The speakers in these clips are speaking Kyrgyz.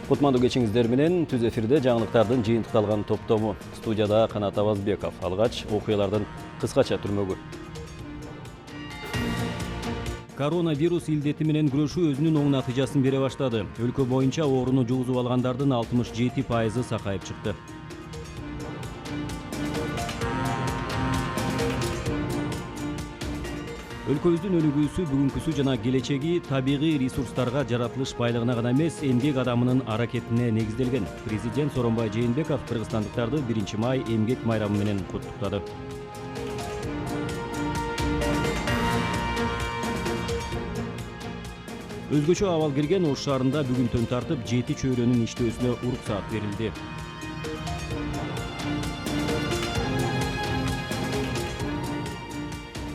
Кутмандуу кечиңиздер менен түз эфирде жаңылыктардын жыйынтыкталган топтому. Студияда Канат Абазбеков. Алгач окуялардын кыскача түрмөгү. Коронавирус илдети менен күрөшүү өзүнүн оң натыйжасын бере баштады. Өлкө боюнча ооруну жугузуп алгандардын 67% сакайып чыкты. Өлкөбүздүн өнүгүүсү, бүгүнкүсү жана келечеги табигый ресурстарга, жаратылыш байлыгына гана эмес, эмгек адамынын аракетине негизделген. Президент Сооронбай Жээнбеков кыргызстандыктарды 1-май эмгек майрамы менен куттуктады. Өзгөчө абал кирген Ош шаарында бүгүнтөн тартып 7 чөйрөнүн иштөөсүнө уруксаат берилди.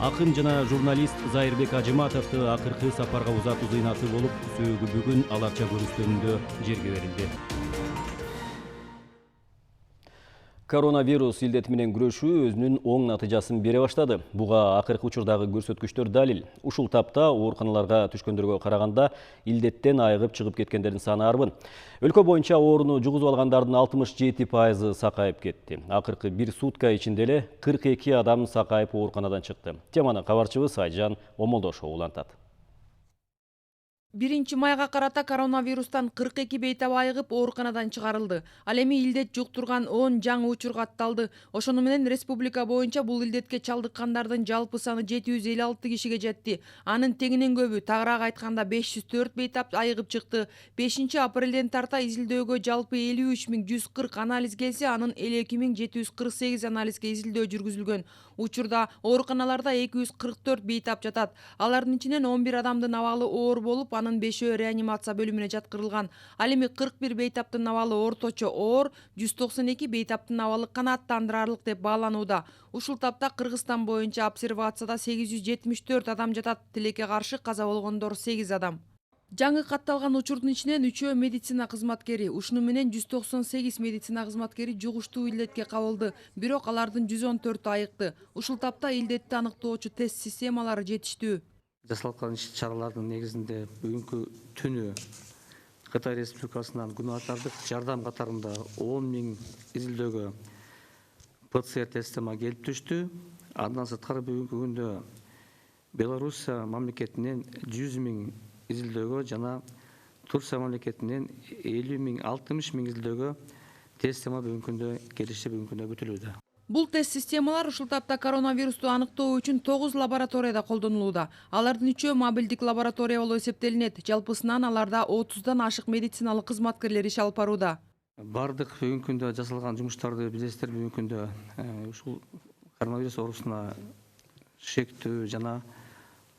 Акын жана журналист Зайырбек Ажыматовду акыркы сапарга узатуу зыйнаты болуп, сөөгү бүгүн Аларча көрүстөнүндө жерге берилди. Коронавирус илдети менен күрөшүү өзүнүн оң натыйжасын бере баштады. Буга акыркы учурдагы көрсөткүчтөр далил. Ушул тапта ооруканаларга түшкөндөргө караганда илдеттен айыгып чыгып кеткендердин саны арбын. Өлкө боюнча ооруну жугузуп алгандардын 67% сакайып кетти. Акыркы бир сутка ичинде эле 42 адам сакайып ооруканадан чыкты. Теманы кабарчыбыз Айжан Омолдошова улантат. 1-майга карата коронавирустан 42 бейтап айыгып ооруканадан чыгарылды. Ал эми илдет жуктурган 10 жаңы учур катталды. Ошону менен республика боюнча бул илдетке чалдыккандардын жалпы саны 756 кишиге жетти. Анын теңинен көбү, тагыраак айтканда 504 бейтап айыгып чыкты. 5-апрелден тарта изилдөөгө жалпы 53.140 анализ келсе, анын 52.748 анализге изилдөө жүргүзүлгөн. Учурда ооруканаларда 244 бейтап жатат. Алардын ичинен 11 адамдын абалы оор болуп, анын 5-өө реанимация бөлүмүнө жаткырылган. Ал эми 41 бейтаптын абалы орточо оор, 192 бейтаптын абалы канааттандырарлык деп бааланууда. Ушул тапта Кыргызстан боюнча обсервацияда 874 адам жатат. Тилекке каршы каза болгондор 8 адам. Жаңы катталган учурдун ичинен 3-өө медицина кызматкери, ушуну менен 198 медицина кызматкери жугуштуу илдетке кабылды, бирок алардын 114 айыкты. Ушул тапта илдетти аныктоочу тест системалары жетиштүү. Жасалган иш-чаралардын негизинде бүгүнкү түнү Кытай Республикасынан гуманитардык жардам катарында 10.000 изилдөөгө ПЦР тестима келип түштү. Андан сырткары бүгүнкү күндө Белоруссия мамлекетинен 100.000 изилдөөгө жана Турция мамлекетинен 50.000, 60.000 изилдөөгө тестима бүгүнкү күндө келиши бүгүнкү күндө күтүлүүдө. Бул тест системалар ушул тапта коронавирусту аныктоо үчүн 9 лабораторияда колдонулууда. Алардын 3-өө мобилдик лаборатория болуп эсептелинет. Жалпысынан аларда 30дан ашык медициналык кызматкерлер иш алып барууда. Бардык бүгүнкү күндө жасалган жумуштарды билесиздер, бүгүнкү күндө ушул коронавирус оорусуна шектүү жана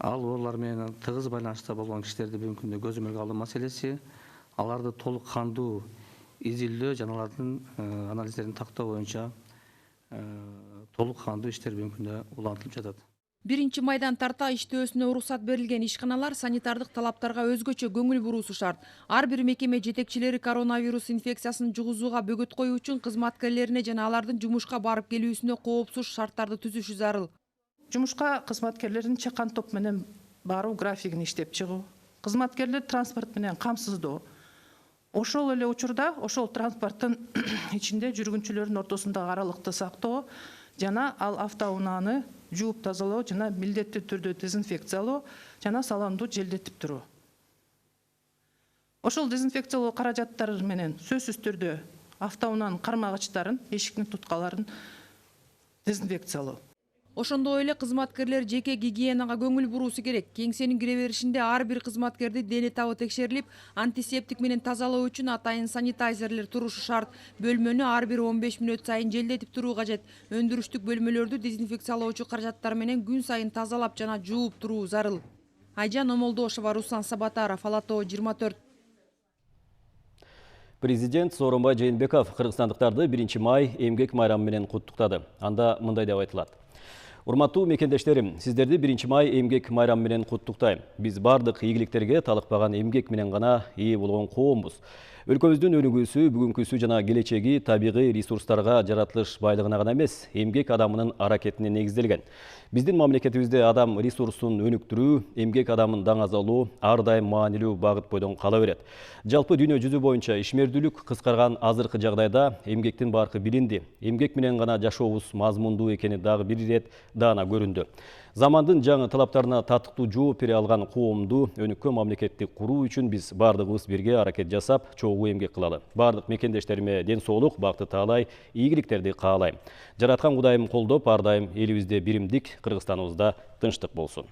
ал оорулар менен тыгыз байланышта болгон кишилерди бүгүнкү күндө көзөмөлгө алуу маселеси, аларды толук кандуу изилдөө жана алардын анализдерин тактоо боюнча толук кандуу иштер бүгүнкү күндө улантылып жатат. 1-майдан тарта иштөөсүнө уруксат берилген ишканалар санитардык талаптарга өзгөчө көңүл буруусу шарт. Ар бир мекеме жетекчилери коронавирус инфекциясын жугузууга бөгөт коюу үчүн кызматкерлерине жана алардын жумушка барып келүүсүнө коопсуз шарттарды түзүшү зарыл. Жумушка кызматкерлердин чакан топ менен баруу графигин иштеп чыгуу, кызматкерлер транспорт менен камсыздоо. Ошол эле учурда ошол транспорттун ичинде жүргүнчүлөрдүн ортосундагы аралыкты сактоо жана ал автоунааны жууп тазалоо жана милдеттүү түрдө дезинфекциялоо жана салонду желдетип туруу. Ошол дезинфекциялоо каражаттары менен сөзсүз түрдө автоунаанын кармагычтарын, эшиктин туткаларын дезинфекциялоо. Ошондой эле кызматкерлер жеке гигиенага көңүл буруусу керек. Кеңсенин кире беришинде ар бир кызматкерди дене табы текшерилип, антисептик менен тазалоо үчүн атайын санитайзерлер турушу шарт. Бөлмөнү ар бир 15 мүнөт сайын желдетип туруу кажет. Өндүрүштүк бөлмөлөрдү дезинфекциялоочу каражаттар менен күн сайын тазалап жана жууп туруу зарыл. Айжан Омолдошова, Руслан Сабатаров, Ала Тоо 24. Президент Сооронбай Жээнбеков кыргызстандыктарды 1-май эмгек майрамы менен куттуктады. Анда мындай деп айтылат. Урматтуу мекендештерим, сиздерди 1-май эмгек майрамы менен куттуктайм. Биз бардык ийгиликтерге талыкпаган эмгек менен гана ээ болгон коомбуз. Өлкөбүздүн өнүгүүсү, бүгүнкүсү жана келечеги табигый ресурстарга, жаратылыш байлыгына гана эмес, эмгек адамынын аракетине негизделген. Биздин мамлекетибизде адам ресурсун өнүктүрүү, эмгек адамын даңазалоо ар дайым маанилүү багыт бойдон кала берет. Жалпы дүйнө жүзү боюнча ишмердүүлүк кыскарган азыркы жагдайда эмгектин баркы билинди. Эмгек менен гана жашообуз мазмундуу экени дагы бир ирет даана көрүндү. Замандын жаңы талаптарына татыктуу жооп бере алган коомду, өнүккөн мамлекетти куруу үчүн биз бардыгыбыз бирге аракет жасап, чогуу эмгек кылалы. Бардык мекендештериме ден соолук, бакыт таалай, ийгиликтерди каалайм. Жараткан Кудайым колдоп, ар дайым элибизде биримдик, Кыргызстаныбызда тынчтык болсун.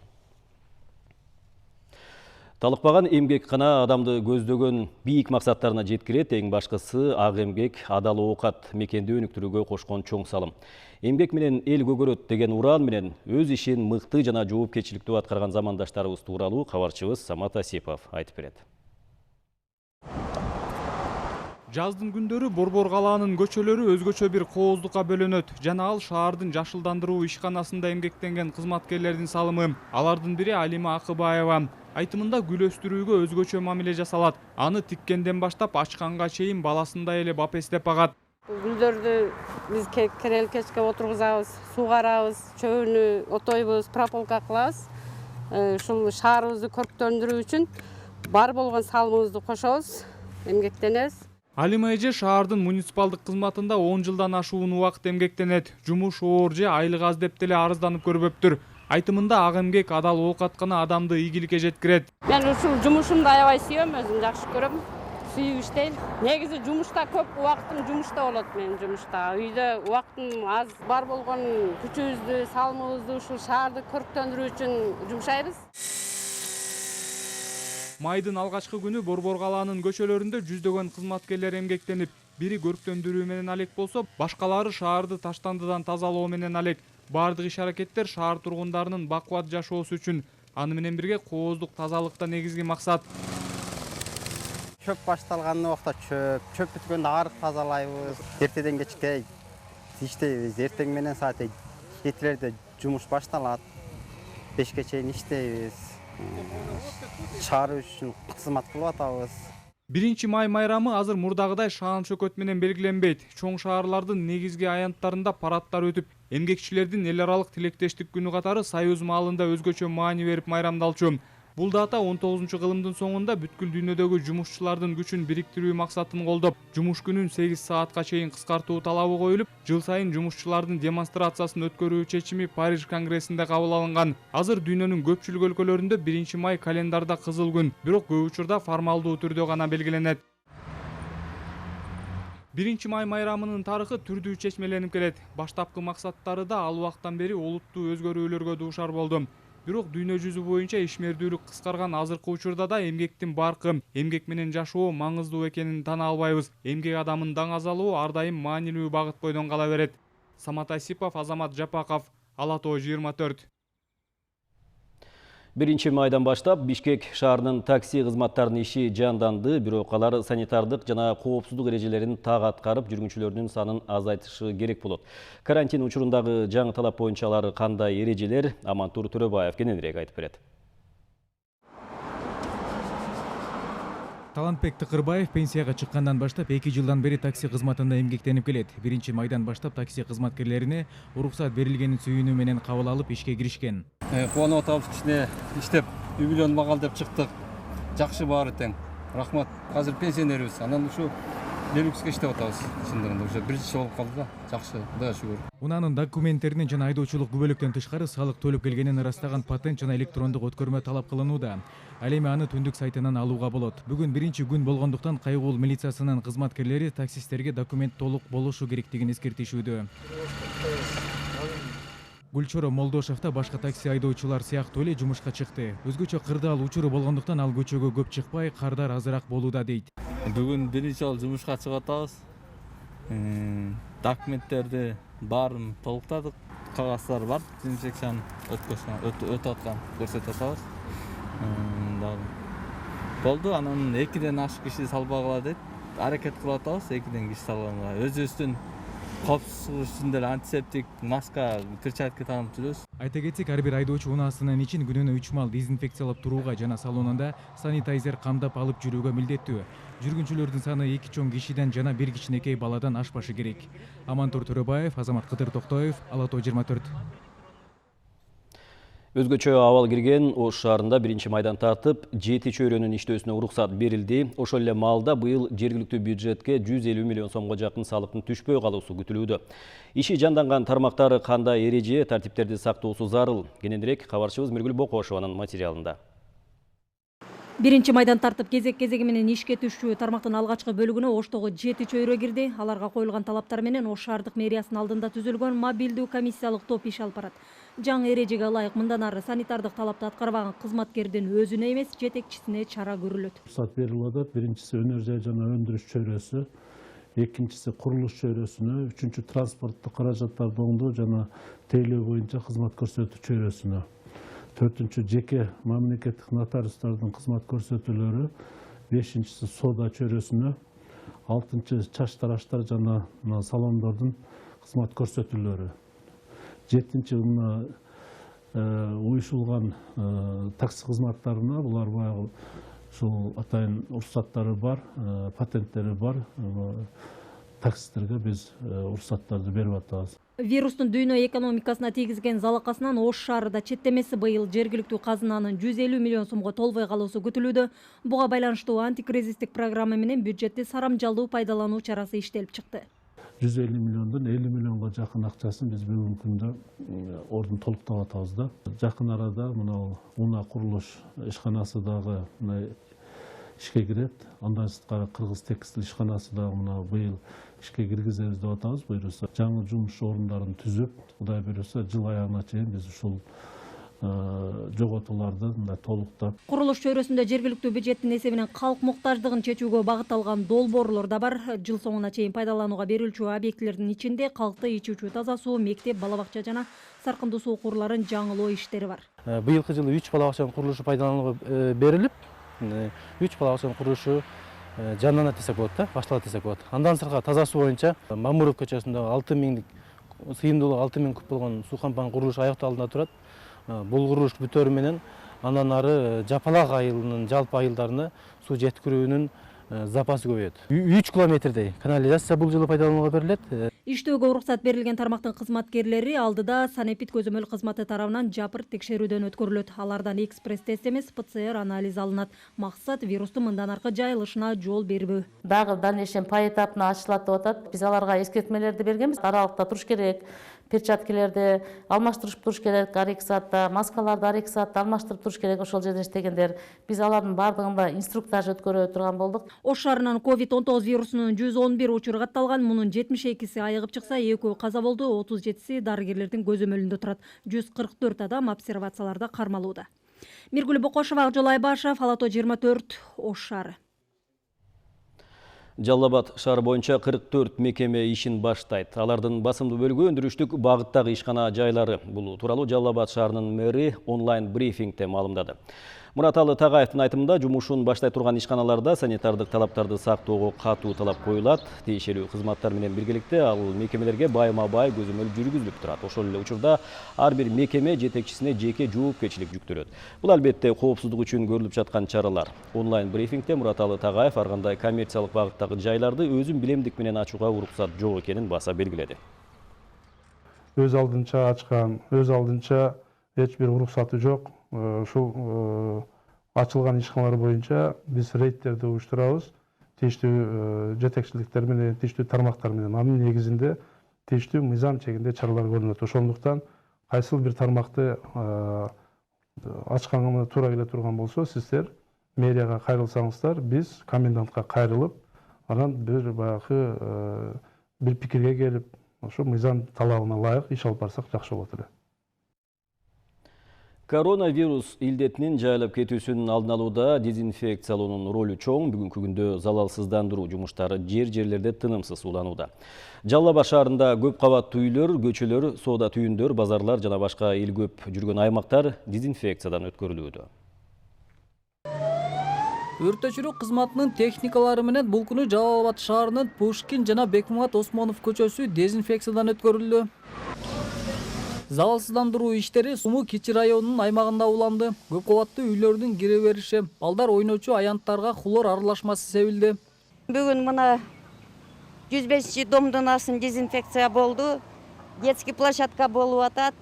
Талыкпаган эмгек гана адамды көздөгөн бийик максаттарына жеткирет, эң башкысы ак эмгек, адал оокат мекенди өнүктүрүүгө кошкон чоң салым. Эмгек менен эл көгөрөт деген уран менен өз ишин мыкты жана жоопкерчиликтүү аткарган замандаштарыбыз тууралуу кабарчыбыз Самат Асипов айтып берет. Жаздын күндөрү Борбор калаанын көчөлөрү өзгөчө бир кооздукка бөлөнөт жана ал шаардын жашылдандыруу ишканасында эмгектенген кызматкерлердин салымы. Алардын бири Алима Акыбаева. Айтымында гүл өстүрүүгө өзгөчө мамиле жасалат. Аны тиккенден баштап ачканга чейин баласындай эле бапестеп багат. Гүлдөрдү биз керел кечке отургузабыз, сугарабыз, чөбүнү отойбуз, прополка кылабыз. Ушул шаарыбызды көрктөндүрүү үчүн бар болгон салымыбызды кошобуз, эмгектенебиз. Алима эже шаардын муниципалдык кызматында 10 жылдан ашуун убакыт эмгектенет. Жумуш оор же айлык аз деп деле арызданып көрбөптүр. Айтымында ак эмгек адал оокат гана адамды ийгиликке жеткирет. Мен ушул жумушумду аябай сүйөм, өзүм жакшы көрөм. Сүйүп иштейм. Негизи жумушта көп убактым жумушта болот менин жумушта. Үйдө убактым аз, бар болгон күчүбүздү, салымыбызды ушул шаарды көрктөндүрүү үчүн жумшайбыз. Майдын алгачкы күнү Борбор калаанын көчөлөрүндө жүздөгөн кызматкерлер эмгектенип, бири көрктөндүрүү менен алек болсо, башкалары шаарды таштандыдан тазалоо менен алек. Бардык иш-аракеттер шаар тургундарынын бакубат жашоосу үчүн. Аны менен бирге кооздук тазалыкта негизги максат. Çöp baştalğan uақта çöp бүткөндө арык тазалайбыз. Эртеден кечке иштейбиз. Эртең менен саат 7-лерде жумуш башталат. 5ке чейин иштейбиз. Шаар үчүн кызмат кылып атабыз. 1 май майрамы азыр мурдагыдай шаан шөкөт менен белгиленбейт. Чоң шаарлардын негизги аянттарында парадтар өтүп, эмгекчилердин эл аралык тилектештик күнү катары Союз маалында өзгөчө маани берип майрамдалчу. Бул дата 19-кылымдын соңунда бүткүл дүйнөдөгү жумушчулардын күчүн бириктирүү максатын колдоп, жумуш күнүн 8 саатка чейин кыскартуу талабы коюлуп, жыл сайын жумушчулардын демонстрациясын өткөрүү чечими Париж конгрессинде кабыл алынган. Азыр дүйнөнүн көпчүлүк өлкөлөрүндө 1 май календарда кызыл күн, бирок көп учурда формалдуу түрдө гана белгиленет. 1 май майрамынын тарыхы түрдүү чечмеленип келет. Баштапкы максаттары да ал убактан бери олуттуу өзгөрүүлөргө дуушар болду. Бирок дүйнө жүзү боюнча ишмердүүлүк кыскарган азыркы учурда да эмгектин баркы, эмгек менен жашоо маңыздуу экенин тана албайбыз. Эмгек адамын даңазалоо ар дайым маанилүү багыт бойдон кала берет. Самат Асипов, Азамат Жапаков, Ала Тоо 24. 1 майдан баштап Бишкек шаарынын такси кызматтарынын иши жанданды, бирок алар санитардык жана коопсуздук эрежелерин так аткарып, жүргүнчүлөрдүн санын азайтышы керек болот. Карантин учурундагы жаңы талап боюнча алар кандай эрежелер? Амантур Төрөбаев кененирээк айтып берет. Талантбек Тыкырбаев пенсияга чыккандан баштап 2 жылдан бери такси кызматында эмгектенип келет. 1 майдан баштап такси кызматкерлерине уруксат берилгенин сүйүнүү менен кабыл алып ишке киришкен. Кубанып атабыз, кичине иштеп, үй бүлөнү багал деп чыктык. Жакшы баары тең. Рахмат. Азыр пенсионербиз. Анан ушу Лелюкске иштеп атабыз. Чындыгында уже 1 жыл болуп калды да. Жакшы, Кудайга шүгүр. Унаанын документтеринин жана айдоочулук күбөлүктөн тышкары салык төлөп келгенин ырастаган патент жана электрондук өткөрмө талап кылынууда. Ал эми аны түндүк сайтынан алууга болот. Бүгүн 1 күн болгондуктан Кайгуул милициясынын кызматкерлери таксисттерге документ толук болушу керектигин эскертишүүдө. Гүлчоро Молдошев да башка такси айдоочулар сыяктуу эле жумушка чыкты. Өзгөчө кырдаал учуру болгондуктан ал көчөгө көп чыкпай, кардар азыраак болууда дейт. Бүгүн 1 жолу жумушка чыгып атабыз. Документтерди баарын толуктадык. Кагаздар бар, инспекцияны өтүп аткан көрсөтүп атабыз. Болду, анан 2ден ашык киши салбагыла дейт. Аракет кылып атабыз, 2ден киши салганга. Өзүбүздүн коопсуздук үчүн деле антисептик маска перчатка таанып жүрөбүз. Айта кетсек, ар бир айдоочу унаасынын ичин күнүнө 3 мал дезинфекциялап турууга жана салонунда санитайзер камдап алып жүрүүгө милдеттүү. Жүргүнчүлөрдүн саны 2 чоң кишиден жана 1 кичинекей баладан ашпашы керек. Амантур Төрөбаев, Азамат Кыдыр Токтоев, Ала Тоо 24. Өзгөчө абал кирген Ош шаарында биринчи майдан тартып, 7 чөйрөнүн иштөөсүнө уруксат берилди. Ошол эле маалда быйыл жергиликтүү бюджетке 150 миллион сомго жакын салыктын түшпөй калуусу күтүлүүдө. Иши жанданган тармактары кандай эреже, тартиптерди сактоосу зарыл? Кененирээк кабарчыбыз Миргүл Бокошованын материалында. Биринчи майдан тартып кезек-кезеги менен ишке түшүү тармактын алгачкы бөлүгүнө Оштогу 7 чөйрө кирди. Аларга коюлган талаптар менен Ош шаардык мэриясынын алдында түзүлгөн мобилдүү комиссиялык топ иш алып барат. Жаңы эрежеге ылайык мындан ары санитардык талапты аткарбаган кызматкердин өзүнө эмес, жетекчисине чара көрүлөт. Уруксат берилип атат. Биринчиси өнөр жай жана өндүрүш чөйрөсү, экинчиси курулуш чөйрөсүнө, үчүнчү транспорттук каражаттарды оңдоо жана тейлөө боюнча кызмат көрсөтүү чөйрөсүнө. Төртүнчү жеке мамлекеттик нотариустардын кызмат көрсөтүүлөрү, бешинчиси соода чөйрөсүнө, алтынчы чач тараштар жана салондордун кызмат көрсөтүүлөрү. Жетинчи уюшулган такси кызматтарына, булар баягы ушул атайын уруксаттары бар, патенттери бар таксистерге биз уруксаттарды берип атабыз. Вирустун дүйнө экономикасына тийгизген залакасынан Ош шаарында четтемеси быйыл жергиликтүү казынанын 150 миллион сомго толбой калуусу күтүлүүдө. Буга байланыштуу антикризистик программа менен бюджетти сарамжалдуу пайдалануу чарасы иштелип чыкты. 150 миллиондон 50 миллионго жакын акчасын биз бүгүнкү күндө ордун толуктап атабыз да. Жакын арада мына Уна курулуш ишканасы дагы ишке кирет. Андан сырткары Кыргыз текстиль ишканасы дагы мына быйыл ишке киргизебиз деп атабыз. Буюрса жаңы жумуш орундарын түзүп, Кудай буюрса жыл аягына чейин биз ушул жоготууларды толуктап. Курулуш чөйрөсүндө жергиликтүү бюджеттин эсебинен калк муктаждыгын чечүүгө багытталган долбоорлор да бар. Жыл соңуна чейин пайдаланууга берилчү объектилердин ичинде калкты ичүүчү таза суу, мектеп, бала бакча жана саркындуу суу курларын жаңылоо иштери бар. Быйылкы жылы 3 бала бакчанын курулушу пайдаланууга берилип, 3 бала бакчанын курулушу жанданат десек болот да, башталат десек болот. Андан сырткары таза суу боюнча Мамуров көчөсүндө 6000 сыйымдуулугу 6000 куб болгон суу кампанын курулушу аякталууда турат. Бул курулуш бүтөрү менен андан ары Жапалак айылынын жалпы айылдарына суу жеткирүүнүн запасы көбөйөт. 3 километрдей канализация бул жылы пайдаланууга берилет. Иштөөгө уруксат берилген тармактын кызматкерлери алдыда санэпид көзөмөл кызматы тарабынан жапырт текшерүүдөн өткөрүлөт. Алардан экспресс-тест эмес, ПЦР анализ алынат. Максат вирустун мындан аркы жайылышына жол бербөө. Дагы дальнейшем поэтапно ачылат деп атат. Биз аларга эскертмелерди бергенбиз. Аралыкта туруш керек, перчаткалерди алмаштырып туруш керек, ар 2 саатта, маскаларды ар 2 саатта алмаштырып туруш керек, ошол жерде иштегендер. Биз алардын бардыгында инструктаж өткөрө турган болдук. Ош шаарынан COVID-19 вирусунун 111 учуру катталган, мунун 72си айыгып чыкса, 2 каза болду, 37си дарыгерлердин көзөмөлүндө турат. 144 адам обсервацияларда кармалууда. Миргүл Бокошова, Акжол Айбашев, Ала Тоо 24, Ош шаары. Жалал Абад шаары боюнча 44 мекеме ишин баштайт. Алардын басымдуу бөлүгү өндүрүштүк багыттагы ишкана жайлары. Бул тууралуу Жалал Абад шаарынын мэри онлайн брифингде маалымдады. Мураталы Тагайевдин айтымында, жумушун баштай турган ишканаларда санитардык талаптарды сактоого катуу талап коюлат. Тиешелүү кызматтар менен биргеликте ал мекемелерге байма-бай көзөмөл жүргүзүлүп турат. Ошол эле учурда ар бир мекеме жетекчисине жеке жоопкерчилик жүктөлөт. Бул албетте коопсуздук үчүн көрүлүп жаткан чаралар. Онлайн брифингде Мураталы Тагаев ар кандай коммерциялык багыттагы жайларды өзүн билемдик менен ачууга уруксат жок экенин баса белгиледи. Өз алдынча ачкан, өз алдынча эч бир уруксаты жок. Ушул ачылган ишканалар боюнча биз рейдтерди уюштурабыз. Тийиштүү жетекчиликтер менен, тийиштүү тармактар менен. Анын негизинде тийиштүү мыйзам чегинде чаралар көрүнөт. Ошондуктан кайсыл бир тармакты ачканына туура келе турган болсо, сиздер мэрияга кайрылсаңыздар, биз комендантка кайрылып, анан бир баягы бир пикирге келип, ошо мыйзам талабына ылайык иш алып барсак жакшы болот эле. Коронавирус илдетинин жайылып кетүүсүнүн алдын алууда дезинфекциялоонун ролу чоң. Бүгүнкү күндө залалсыздандыруу жумуштары жерлерде тынымсыз уланууда. Жалал Абад шаарында көп кабаттуу үйлөр, көчөлөр, соода түйүндөр, базарлар жана башка эл көп жүргөн аймактар дезинфекциядан өткөрүлүүдө. Өрт өчүрүү кызматынын техникалары менен бул күнү Жалал Абад шаарынын Пушкин жана Бекмамат Осмонов көчөсү дезинфекциядан өткөрүлдү. Залалсыздандыруу иштери Суму Кичи районунун аймагында уланды. Көп кабаттуу үйлөрдүн кире бериши, балдар ойночу аянттарга хлор аралашмасы себилди. Бүгүн мына 105 домдун астын дезинфекция болду. Детский площадка болуп атат.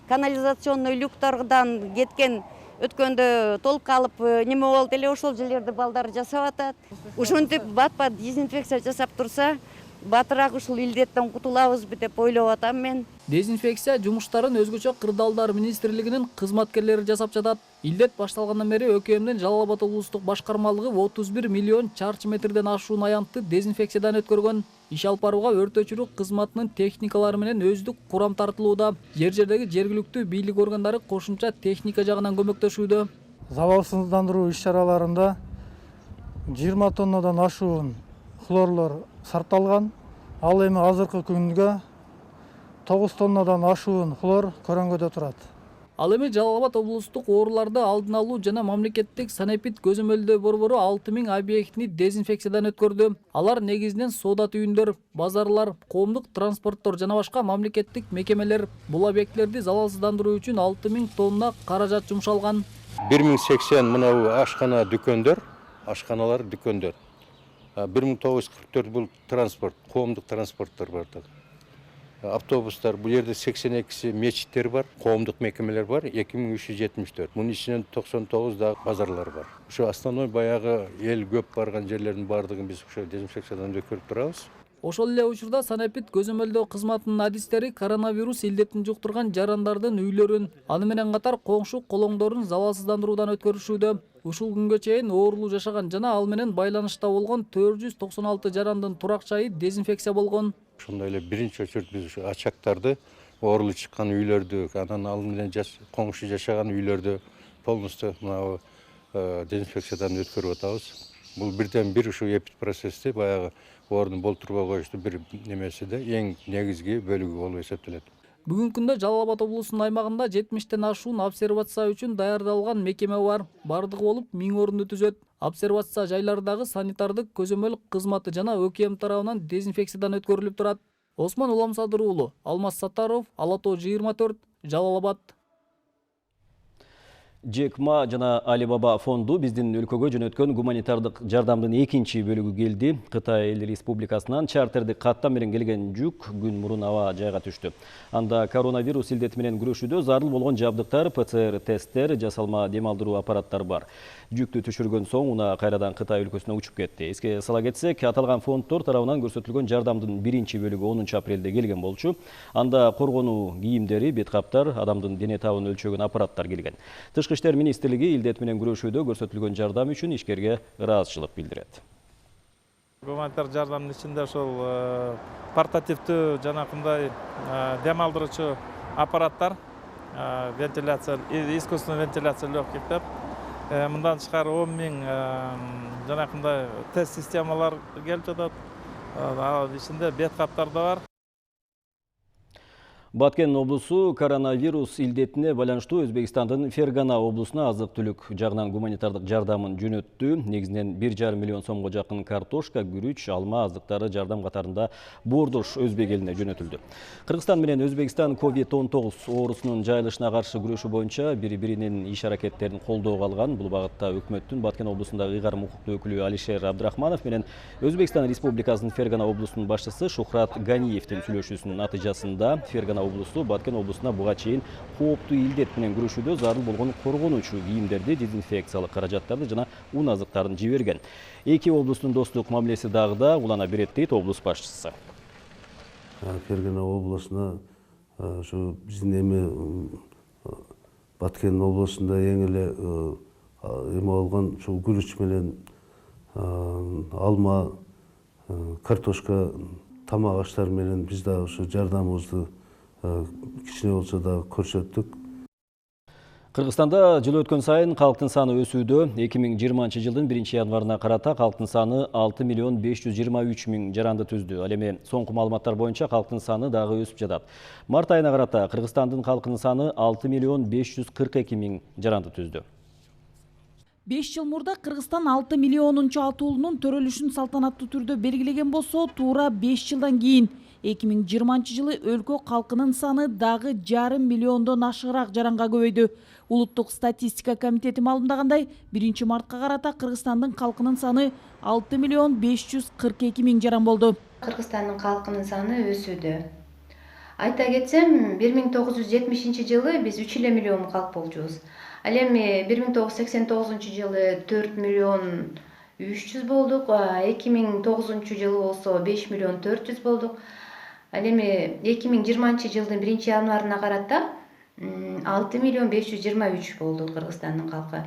Канализационный люктардан кеткен өткөндө толук калып неме болду эле, ошол жерлерди балдар жасап атат. Ушинтип бат-бат дезинфекция жасап турса, батыраак ушул илдеттен кутулабызбы деп ойлоп атам мен. Дезинфекция жумуштарын өзгөчө Кырдаалдар министрлигинин кызматкерлери жасап жатат. Илдет башталгандан бери ÖKM'дин Жалал Абад облустук башкармалыгы 31 миллион чарчы метрден ашуун аянтты дезинфекциядан өткөргөн. Иш алып барууга өрт өчүрүү кызматынын техникалары менен өздүк курам тартылууда. Жер жердеги жергиликтүү бийлик органдары кошумча техника жагынан көмөктөшүүдө. Залалсыздандыруу иш-чараларында 20 тоннадан ашуун хлорлор сарпталган. Ал эми азыркы күнгө 9 тоннадан ашуун хлор көрөнгөдө турат. Ал эми Жалал Абад облустук ооруларды алдын алуу жана мамлекеттик санэпид көзөмөлдөө борбору 6000 объектини дезинфекциядан өткөрдү. Алар негизинен соодат үйүндөр, базарлар, коомдук транспорттор жана башка мамлекеттик мекемелер. Бул объектлерди залалсыздандыруу үчүн 6000 тонна каражат жумшалган. 1080 мынау ашкана дүкөндөр, ашканалар дүкөндөр. 1944 бул транспорт, коомдук транспорттор бар. Автобустар, бұл жерде 82 мечиттер бар, коомдук мекемелер бар, 2374. Bunun içinden 99 да базарлар бар. Şu основной баягы эл көп барган жерлердин бардыгын биз ошо дезинфекциядан өткөрүп турабыз. Ошол эле учурда санэпид көзөмөлдөө кызматынын адистери коронавирус илдетин жуктурган жарандардын үйлөрүн, аны менен катар коңшу колоңдорун залалсыздандыруудан өткөрүшүүдө. Ушул күнгө чейин оорулуу жашаган жана ал менен байланышта болгон 496 жарандын турак жайы дезинфекция болгон. Ошондой эле биринчи очередь биз ачактарды, оорулуу чыккан үйлөрдү, анан ал менен коңшу жашаган үйлөрдү полностью дезинфекциядан өткөрүп атабыз. Бул бирден бир ушу эпид процессте баягы оорунун болтурбой коюшту бир немесиде эң негизги бөлүгү болуп эсептелет. Бүгүнкү күндө Жалал Абад облусунун аймагында 70тен ашуун обсервация үчүн даярдалган мекеме бар. Бардыгы болуп 1000 орунду түзөт. Обсервация жайлардагы санитардык көзөмөл кызматы жана ÖKM тарабынан дезинфекциядан өткөрүлүп турат. Осмон Уламсадыр уулу, Алмаз Саттаров, Ала Тоо 24, Жалал Абад. Джек Ма жана Али Баба фонду биздин өлкөгө жөнөткөн гуманитардык жардамдын экинчи бөлүгү келди. Кытай Эл Республикасынан чартердик каттам менен келген жүк күн мурун аба жайга түштү. Анда коронавирус илдети менен күрөшүүдө зарыл болгон жабдыктар, ПЦР тесттер, жасалма дем алдыруу аппараттар бар. Жүктү түшүргөн соң уна кайрадан Кытай өлкөсүнө учуп кетти. Эске сала кетсек, аталган фонддор тарабынан көрсөтүлгөн жардамдын биринчи бөлүгү 10 апрелде келген болчу. Анда коргонуу кийимдери, бет каптар, адамдын дене табын өлчөгөн аппараттар келген. Тышкы иштер министрлиги илдет менен күрөшүүдө көрсөтүлгөн жардам үчүн ишкерге ыраазычылык билдирет. Гуманитар жардамдын ичинде ошол портативдүү жанакындай дем алдыруучу аппараттар, вентиляция, искусственный вентиляциялоо киптеп, мындан тышкары 10 000 жанакындай тест системалар келип жатат. Ал ичинде бет каптар да бар. Баткен облусу коронавирус илдетине байланыштуу Өзбекстандын Фергана облусуна азык-түлүк жагынан гуманитардык жардамын жөнөттү. Негизинен 1,5 миллион сомго жакын картошка, күрүч, алма азыктары жардам катарында Бордош Өзбек элине жөнөтүлдү. Кыргызстан менен Өзбекстан COVID-19 оорусунун жайылышына каршы күрөшүү боюнча бири-биринин иш-аракеттерин колдоого алган. Бул багытта өкмөттүн Баткен облусундагы ыйгарым укуктуу өкүлү Алишер Абдрахманов менен Өзбекстан Республикасынын Фергана облусунун башчысы Шухрат Ганиевдин сүйлөшүүсүнүн натыйжасында Фергана облусу Баткен облусуна буга чейин кооптуу илдет менен күрөшүүдө зарыл болгон коргонуучу кийимдерди, дезинфекциялык каражаттарды жана un азыктарын жиберген. Эки облустун достук мамилеси дагы да улана берет дейт облус башчысы. Фергана облусуна ошо биздин эми Баткен облусунда эң эле эме болгон ушул күрүч менен алма, картошка, тамак аштар менен биз да ошо жардамыбызды кичине болсо да көрсөттүк. Кыргызстанда жыл өткөн сайын калктын саны өсүүдө. 2020 жылдын 1 январына карата калктын саны 6 миллион 523 миң жаранды түздү. Ал эми соңку маалыматтар боюнча калктын саны дагы өсүп жатат. Март айына карата Кыргызстандын калкынын саны 6 миллион 542 миң жаранды түздү. 5 жыл мурда Кыргызстан 6 миллионунчу атуулунун төрөлүшүн салтанаттуу түрдө белгилеген болсо, туура 5 жылдан кийин 2020 жылы өлкө калкынын саны дагы 1,5 миллиондон ашыгыраак жаранга көбөйдү. Улуттук статистика комитети маалымдагандай, 1 мартка карата Кыргызстандын калкынын саны 6 миллион 542 миң жаран болду. Кыргызстандын калкынын саны өсүүдө. Айта кетсем, 1970 жылы биз 3 миллион калк болчубуз. Ал эми 1989 жылы 4 миллион 300 болдук, 2009 жылы болсо 5 миллион 400 болдук. Ал эми 2020 жылдын 1 январына карата 6 миллион 523 болду Кыргызстандын калкы.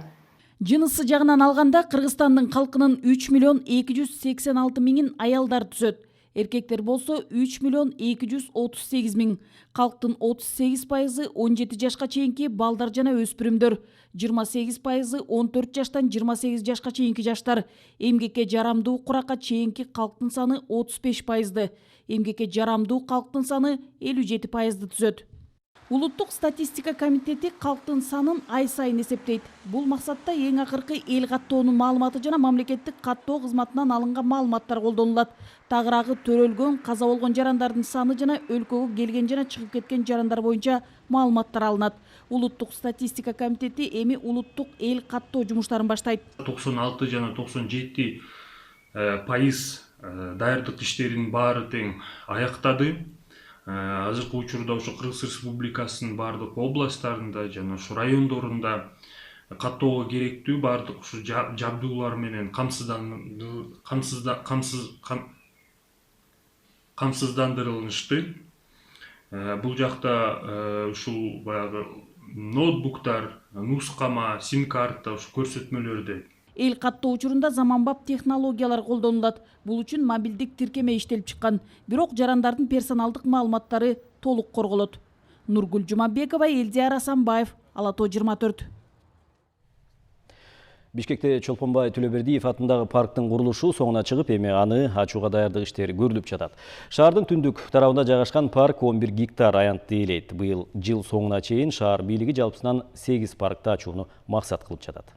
Жынысы жагынан алганда Кыргызстандын калкынын 3 миллион 286 миңин аялдар түзөт. Эркектер болсо 3 миллион 238 миң. Калктын 38% 17 жашка чейинки балдар жана өспүрүмдөр, 28% 14 жаштан 28 жашка чейинки жаштар. Эмгекке жарамдуу куракка чейинки калктын саны 35%, эмгекке жарамдуу калктын саны 57% түзөт. Улуттук статистика комитети калктын санын ай сайын эсептейт. Бул максатта эң акыркы эл каттоонун маалыматы жана мамлекеттик каттоо кызматынан алынган маалыматтар колдонулат. Тагыраагы төрөлгөн, каза болгон жарандардын саны жана өлкөгө келген жана чыгып кеткен жарандар боюнча маалыматтар алынат. Улуттук статистика комитети эми улуттук эл каттоо жумуштарын баштайт. 96 жана 97% даярдык иштеринин баары тең аяктады. Азыркы учурда ошо Кыргыз Республикасынын бардык областтарында жана ошо райондорунда каттоого керектүү бардык ушу жабдуулар менен камсыздандырылышты. Бул жакта ушул баягы ноутбуктар, нускама, сим-карта ушу көрсөтмөлөрдө. Эл каттоо учурунда заманбап технологиялар колдонулат. Бул үчүн мобилдик тиркеме иштелип чыккан. Бирок жарандардын персоналдык маалыматтары толук корголот. Нургүл Жумабекова, Элдияр Асанбаев, Ала Тоо 24. Бишкекте Чолпонбай Төлөбердиев атындагы парктын курулушу соңуна чыгып, эми аны ачууга даярдык иштери көрүлүп жатат. Шаардын түндүк тарабында жайгашкан парк 11 гектар аянтты ээлейт. Быйыл жыл соңуна чейин шаар бийлиги жалпысынан 8 паркты ачууну максат кылып жатат.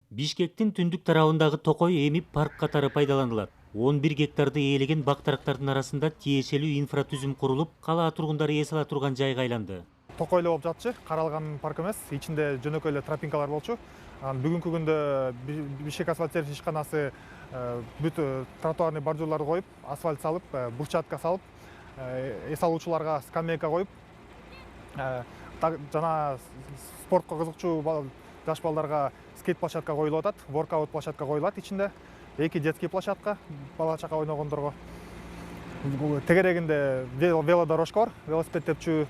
Бишкектин түндүк тарабындагы токой эми парк катары пайдаланылат. 11 гектарды ээлеген бактарактардын арасында тиешелүү инфратүзүм курулуп, кала тургундары эс ала турган жайга айланды. Токой эле болуп жатчы, каралган парк эмес, ичинде жөнөкөй эле тропинкалар болчу. Бүгүнкү күндө Бишкек асфальт сервис ишканасы бүт тротуарный бордюрларды коюп, асфальт салып, брусчатка салып, эс алуучуларга скамейка коюп, жана спортко кызыкчу жаш балдарга скейт площадка коюлуп атат, воркаут площадка коюлат ичинде, 2 детский площадка бала чака ойногондорго. Тегерегинде велодорожка бар, велосипед тепчү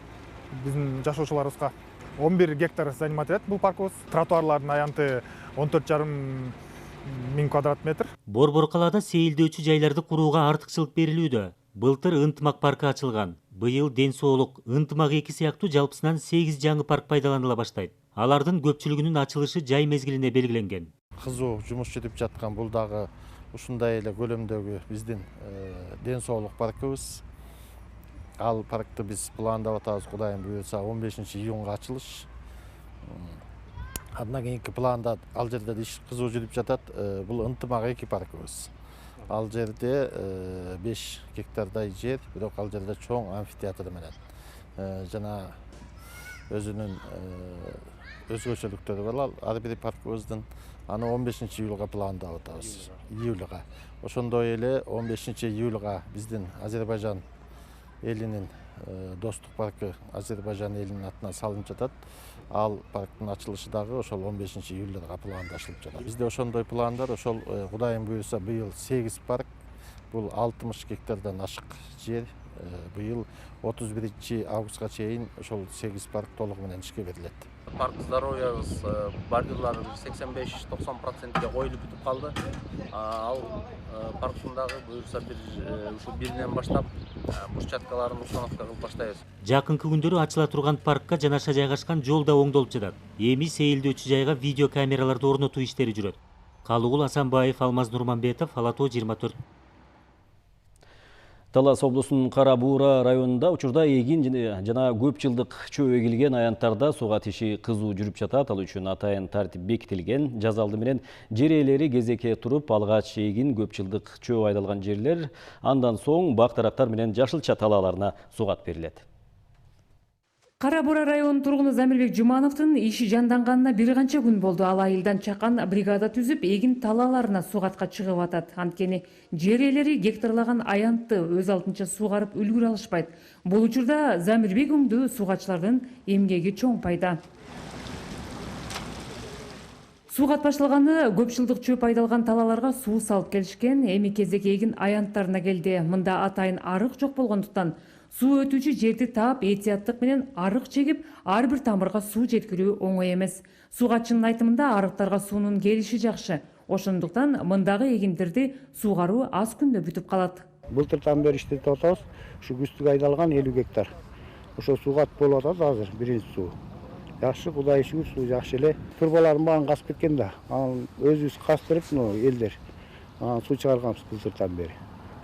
биздин жашоочуларыбызга 11 гектар занимать этет бул паркыбыз. Тротуарлардын аянты 14,5 миң квадрат метр. Борбор калаада сейилдөөчү жайларды курууга артыкчылык берилүүдө. Былтыр Ынтымак паркы ачылган. Быйыл Ден соолук, Ынтымак 2 сыяктуу жалпысынан 8 жаңы парк пайдаланыла баштайт. Алардын көпчүлүгүнүн ачылышы жай мезгилине белгиленген. Кызуу жумуш жүрүп жаткан бул дагы ушундай эле көлөмдөгү биздин Ден соолук паркыбыз. Ал паркты биз пландап атабыз, Кудайым буйрса 15 июнга ачылыш. Андан кийинки планда ал жерде иш кызуу жүрүп жатат. Бул Ынтымак 2 паркыбыз. Ал жерде 5 гектардай жер, бирок ал жерде чоң амфитеатр менен жана өзүнүн өзгөчөлүктөрү бар. Ар бир паркыбыздын аны 15 июлга пландап атабыз. Июлга. Ошондой эле 15 июлга биздин Азербайжан элинин достук паркы Азербайжан элинин атына салынып жатат. Ал парктын ачылышы дагы ошол 15 июлга пландашылып жатат. Бизде ошондой пландар, ошол Кудайым буйрса быйыл 8 парк, бул 60 гектардан ашык жер. Быйыл 31 августка чейин ошол 8 парк толугу менен ишке берилет. Парк здоровьябыз бордюрлар 85-90%ге коюлуп бүтүп калды. Ал паркындагы буюрса ушу биринен баштап брусчаткаларын установка кылып баштайбыз. Жакынкы күндөрү ачыла турган паркка жанаша жайгашкан жол да оңдолуп жатат. Эми сейилдөөчү жайга видео камераларды орнотуу иштери жүрөт. Калыгул Асанбаев, Алмаз Нурманбетов, Ала Тоо 24. Талас облусунун Кара Буура районунда учурда эгин жана көп жылдык чөө эгилген аянттарда суга тиши кызуу жүрүп жатат. Ал үчүн атайын тартип бекитилген. Жаз алды менен жер ээлери кезекке туруп, алгач эгин көп жылдык чөө айдалган жерлер андан соң бак дарактар менен жашылча талааларына сугат берилет. Кара Буура районунун тургуну Замирбек Жумановдун иши жанданганына бир канча күн болду. Ал айылдан чакан бригада түзүп, эгин талааларына сугатка чыгып атат. Анткени жер ээлери гектарлаган аянтты өз алдынча сугарып үлгүрө алышпайт. Бул учурда Замирбек өңдүү сугачылардын эмгеги чоң пайда. Сугат башталганы көп жылдык чөп айдалган талааларга суу салып келишкен. Эми кезек эгин аянттарына келди. Мында атайын арык жок болгондуктан суу өтүүчү жерди таап, этияттык менен арык чегип, ар бир тамырга суу жеткирүү оңой эмес. Сугатчынын айтымында арыктарга суунун келиши жакшы. Ошондуктан мындагы эгиндерди суугаруу аз күндө бүтүп калат. Былтырдан бери иштетип атабыз. Ушу күздүк айдалган 50 гектар. Ошо сугат болуп атат азыр биринчи суу. Жакшы, Кудай шүгүр, суу жакшы эле. Турбалар маған касып кеткен да. Анан өзүбүз кастырып, элдер суу чыгарганбыз былтырдан бери.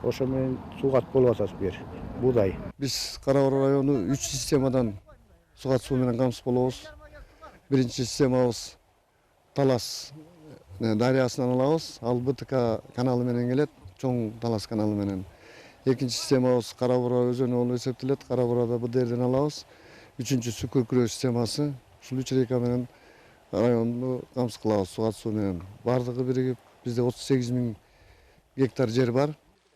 Ошо менен сугат болуп атат бер. Будай. Биз Кара Буура району 3 системадан сугат суу менен камсыз болобуз. Биринчи системабыз Талас дарыясынан алабыз. Ал БТК каналы менен келет, чоң Талас каналы менен. Экинчи системабыз Кара Буура өзөнү болуп эсептелет. Кара Буурада БДРден алабыз. Үчүнчү суу көкүрөө системасы. Ушул 3 река менен районду камсыз кылабыз сугат суу менен. Бардыгы биригип бизде 38 000 гектар жер бар.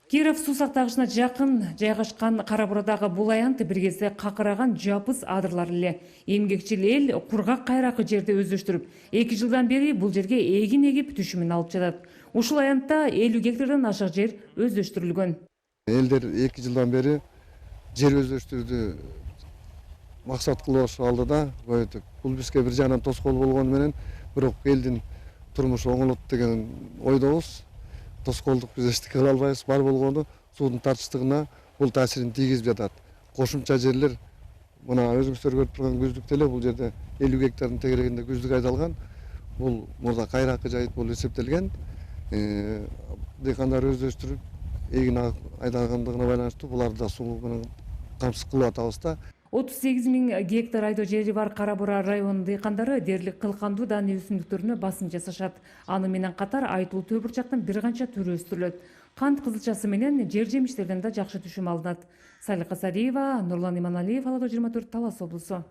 Киров суу сактагычына жакын жайгашкан Кара Буурадагы бул аянт бир кезде какыраган жапыз адырлар эле. Эмгекчил эл кургак кайракы жерди өздөштүрүп, 2 жылдан бери бул жерге эгин эгип түшүмүн алып жатат. Ушул аянтта 50 гектардан ашык жер өздөштүрүлгөн. Элдер 2 жылдан бери жер өздөштүрүүдү максат кылып алды да, бул бизге бир жагынан тоскоол болгону менен, бирок элдин турмушу оңолот деген ойдобуз. Тоскоолдук биз эчтеке кыла албайбыз. Бар болгону суудун тартычтыгына бул таасирин тийгизип жатат. Кошумча жерлер мына өзүңүздөр көрүп турган күздүктө эле бул жерде 50 гектардын тегерегинде күздүк айдалган. Бул мурда кайракы жайыт болуп эсептелген. Дыйкандар өздөштүрүп эгин айдалгандыгына байланыштуу буларды да суу менен камсыз кылып атабыз да. 38 000 гектар айдоо жери бар Кара Буура районунун дыйкандары дээрлик кылкандуу дааны өсүмдүктөрүнө басым жасашат. Аны менен катар айтылуу төбүрчактын бир канча түрү өстүрүлөт. Кант кызылчасы менен жер жемиштерден да жакшы түшүм алынат. Салика Сариева, Нурлан Иманалиев, Ала 24, Талас облусу.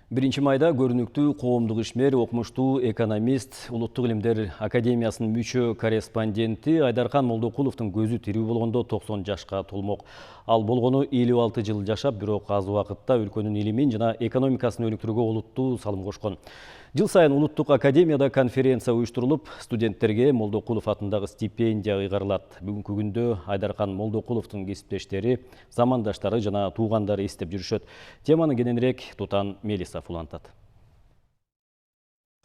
Биринчи майда көрүнүктүү коомдук ишмер, окумуштуу экономист, Улуттук илимдер академиясынын мүчө корреспонденти Айдаркан Молдокуловдун көзү тирүү болгондо 90 жашка толмок. Ал болгону 56 жыл жашап, бирок аз убакытта өлкөнүн илимин жана экономикасын өнүктүрүүгө олуттуу салым кошкон. Жыл сайын Улуттук академияда конференция уюштурулуп, студенттерге Молдокулов атындагы стипендия ыйгарылат. Бүгүнкү күндө Айдаркан Молдокуловдун кесиптештери, замандаштары жана туугандары эстеп жүрүшөт. Теманы кененирээк Тутан Мелисов улантат.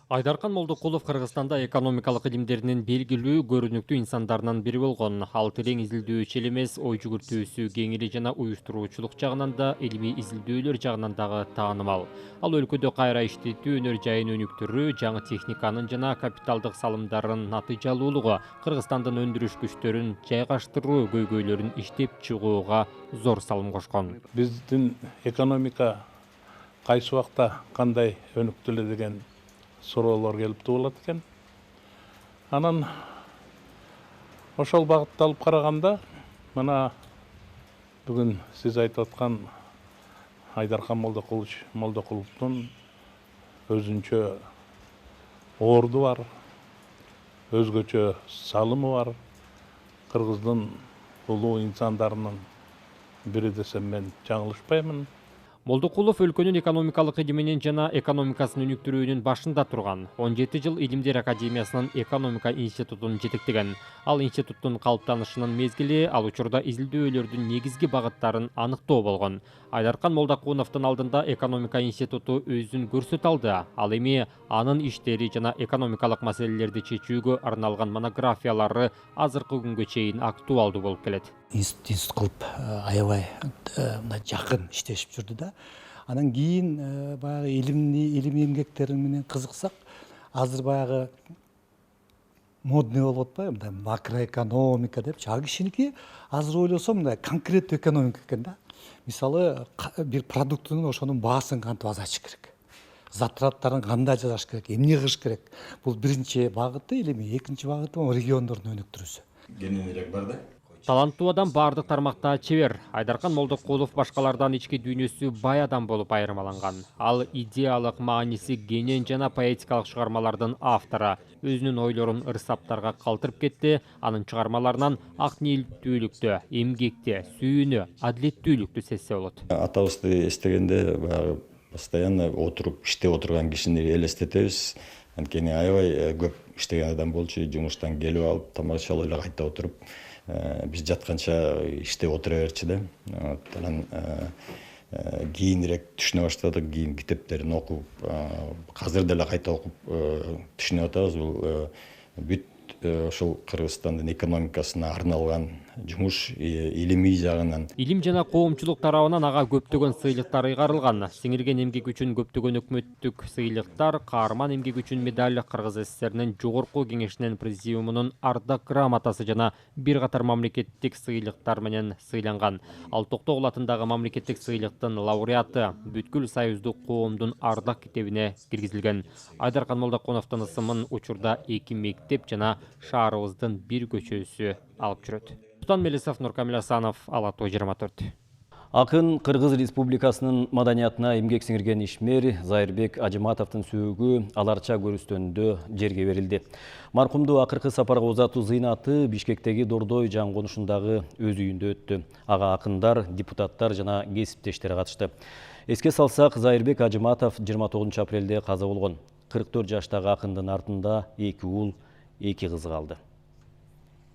Айдаркан Молдокулов Кыргызстанда экономикалык илимдеринин белгилүү көрүнүктүү инсандарынан бири болгон. Ал терең изилдөөчү эле эмес, ой жүгүртүүсү кеңири жана уюштуруучулук жагынан да, илимий изилдөөлөр жагынан дагы таанымал. Ал өлкөдө кайра иштетүү, өнөр жайын өнүктүрүү, жаңы техниканын жана капиталдык салымдарын натыйжалуулугу, Кыргызстандын өндүрүш күчтөрүн жайгаштыруу көйгөйлөрүн иштеп чыгууга зор салым кошкон. Биздин экономика кайсы убакта кандай өнүктүлө деген суроолор келип туулат экен. Анан ошол багытта алып караганда, мына бүгүн сиз айтып аткан Айдаркан Молдокуловдун өзүнчө орду бар, өзгөчө салымы бар, кыргыздын улуу инсандарынын бири десем мен жаңылышпаймын. Молдокулов өлкөнүн экономикалык илиминин жана экономикасын өнүктүрүүнүн башында турган. 17 жыл Илимдер академиясынын экономика институтун жетектеген. Ал институттун калыптанышынын мезгили ал учурда изилдөөлөрдүн негизги багыттарын аныктоо болгон. Айдаркан Молдокуловдун алдында экономика институту өзүн көрсөтө алды. Ал эми анын иштери жана экономикалык маселелерди чечүүгө арналган монографиялары азыркы күнгө чейин актуалдуу болуп келет. Институт кылып аябай жакын иштешип жүрдү да. Анан кийин баягы илимий эмгектериң менен кызыксак, азыр баягы модный болуп атпайбы, мындай макроэкономика депчи. А кишиники азыр ойлосом мындай конкреттүү экономика экен да. Мисалы бир продуктунун ошонун баасын кантип азайтыш керек. Затраттарын кандай жасаш керек, эмне кылыш керек. Бул биринчи багыты, илимий, экинчи багыты региондордун өнүктүрүүсү. Кенен элек бар да. Таланттуу адам бардык тармакта чебер. Айдаркан Молдокулов башкалардан ички дүйнөсү бай адам болуп айырмаланган. Ал идеялык мааниси кенен жана поэтикалык чыгармалардын автору. Өзүнүн ойлорун ырсаптарга калтырып кетти. Анын чыгармаларынан ак ниеттүүлүктү, эмгекти, сүйүүнү, адилеттүүлүктү сезсе болот. Атабызды эстегенде баягы постоянно отуруп иштеп отурган кишини элестетебиз. Анткени аябай көп иштеген адам болчу, жумуштан келип алып, тамак ишеп эле кайта отуруп, биз жатканча иштеп отура берчү да. Анан кийинирээк түшүнө баштадык, кийин китептерин окуп, азыр деле кайта окуп түшүнүп атабыз. Бул бүт ошол Кыргызстандын экономикасына арналган жумуш, илимий жагынан. Илим жана коомчулук тарабынан ага көптөгөн сыйлыктар ыйгарылган. Сиңирген эмгек үчүн көптөгөн өкмөттүк сыйлыктар, каарман эмгек үчүн медаль, Кыргыз СССРнин жогорку кеңешинин президиумунун ардак грамотасы жана бир катар мамлекеттик сыйлыктар менен сыйланган. Ал Токтогул атындагы мамлекеттик сыйлыктын лауреаты бүткүл союздук коомдун ардак китебине киргизилген. Айдаркан Молдокуновдун ысымын учурда 2 мектеп жана шаарыбыздын бир көчөсү алып жүрөт. Султан Мелисов, Нуркамил Асанов, Ала Тоо 24. Акын Кыргыз Республикасынын маданиятына эмгек сиңирген ишмер Зайырбек Ажыматовдун сөөгү аларча көрүстөндө жерге берилди. Маркумду акыркы сапарга узатуу зыйнаты Бишкектеги Дордой жан конушундагы өз үйүндө өттү. Ага акындар, депутаттар жана кесиптештер катышты. Эске салсак, Зайырбек Ажыматов 29 апрелде каза болгон. 44 жаштагы акындын артында 2 уул, 2 кызы калды.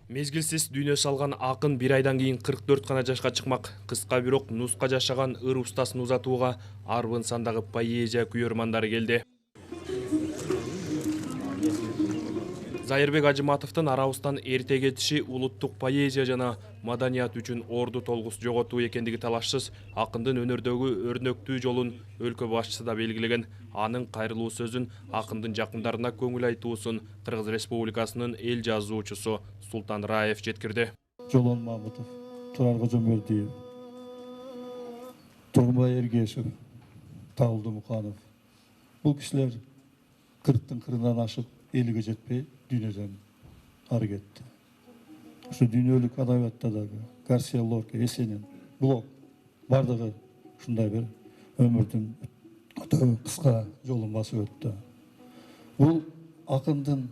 Мезгилсиз дүйнө салган акын бир айдан кийин 44 гана жашка чыкмак. Кыска бирок нуска жашаган ыр устасын узатууга арбын сандагы поэзия күйөрмандары келди. Зайырбек Ажыматовдун арабыздан эрте кетиши улуттук поэзия жана маданият үчүн орду толгус жоготуу экендиги талашсыз. Акындын өнөрдөгү өрнөктүү жолун өлкө башчысы да белгилеген. Анын кайрылуу сөзүн акындын жакындарына көңүл айтуусун Кыргыз Республикасынын эл жазуучусу Султан Раев жеткирди. Жолон Мамутов, Турар Кожомбердиев, Тургунбай Эргешев, Тагылды Муканов. Бул кишилер 40-тын кырынан ашып, 50-ге жетпей дүйнөдөн ары кетти. Ушу дүйнөлүк адабиятта дагы Гарсия Лорка, Есенин, Блок бардыгы ушундай бир өмүрдүн өтө кыска жолун басып өттү. Бул акындын,